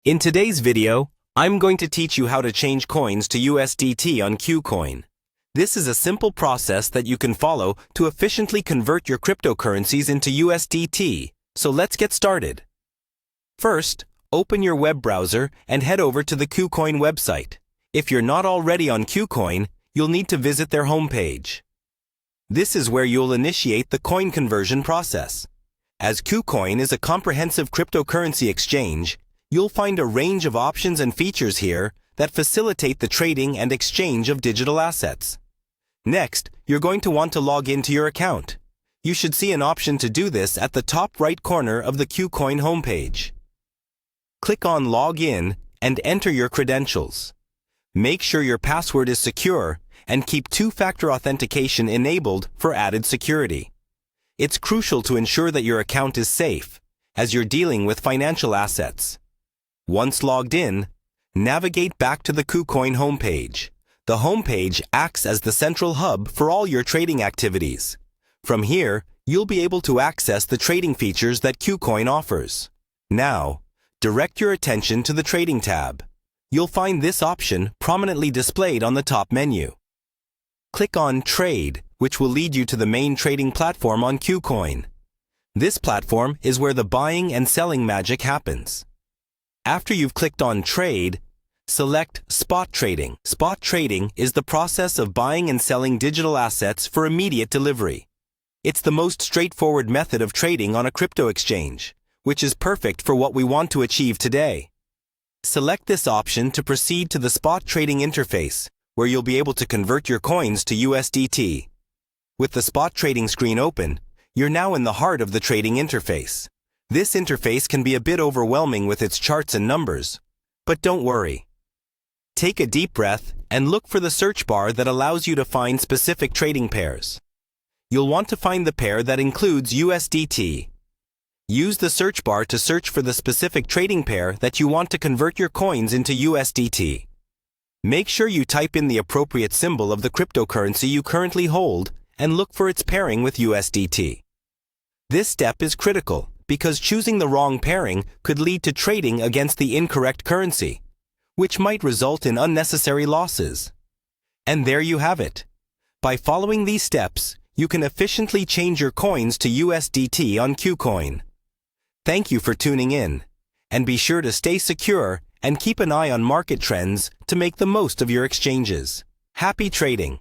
In today's video, I'm going to teach you how to change coins to USDT on Kucoin. This is a simple process that you can follow to efficiently convert your cryptocurrencies into USDT, so let's get started. First, open your web browser and head over to the Kucoin website. If you're not already on Kucoin, you'll need to visit their homepage. This is where you'll initiate the coin conversion process. As Kucoin is a comprehensive cryptocurrency exchange, you'll find a range of options and features here that facilitate the trading and exchange of digital assets. Next, you're going to want to log into your account. You should see an option to do this at the top right corner of the Kucoin homepage. Click on Log In and enter your credentials. Make sure your password is secure and keep two-factor authentication enabled for added security. It's crucial to ensure that your account is safe, as you're dealing with financial assets. Once logged in, navigate back to the Kucoin homepage. The homepage acts as the central hub for all your trading activities. From here, you'll be able to access the trading features that Kucoin offers. Now, direct your attention to the Trading tab. You'll find this option prominently displayed on the top menu. Click on Trade, which will lead you to the main trading platform on Kucoin. This platform is where the buying and selling magic happens. After you've clicked on Trade, select Spot Trading. Spot trading is the process of buying and selling digital assets for immediate delivery. It's the most straightforward method of trading on a crypto exchange, which is perfect for what we want to achieve today. Select this option to proceed to the spot trading interface, where you'll be able to convert your coins to USDT. With the spot trading screen open, you're now in the heart of the trading interface. This interface can be a bit overwhelming with its charts and numbers, but don't worry. Take a deep breath and look for the search bar that allows you to find specific trading pairs. You'll want to find the pair that includes USDT. Use the search bar to search for the specific trading pair that you want to convert your coins into USDT. Make sure you type in the appropriate symbol of the cryptocurrency you currently hold and look for its pairing with USDT. This step is critical because choosing the wrong pairing could lead to trading against the incorrect currency, which might result in unnecessary losses. And there you have it. By following these steps, you can efficiently change your coins to USDT on Kucoin. Thank you for tuning in, and be sure to stay secure and keep an eye on market trends to make the most of your exchanges. Happy trading!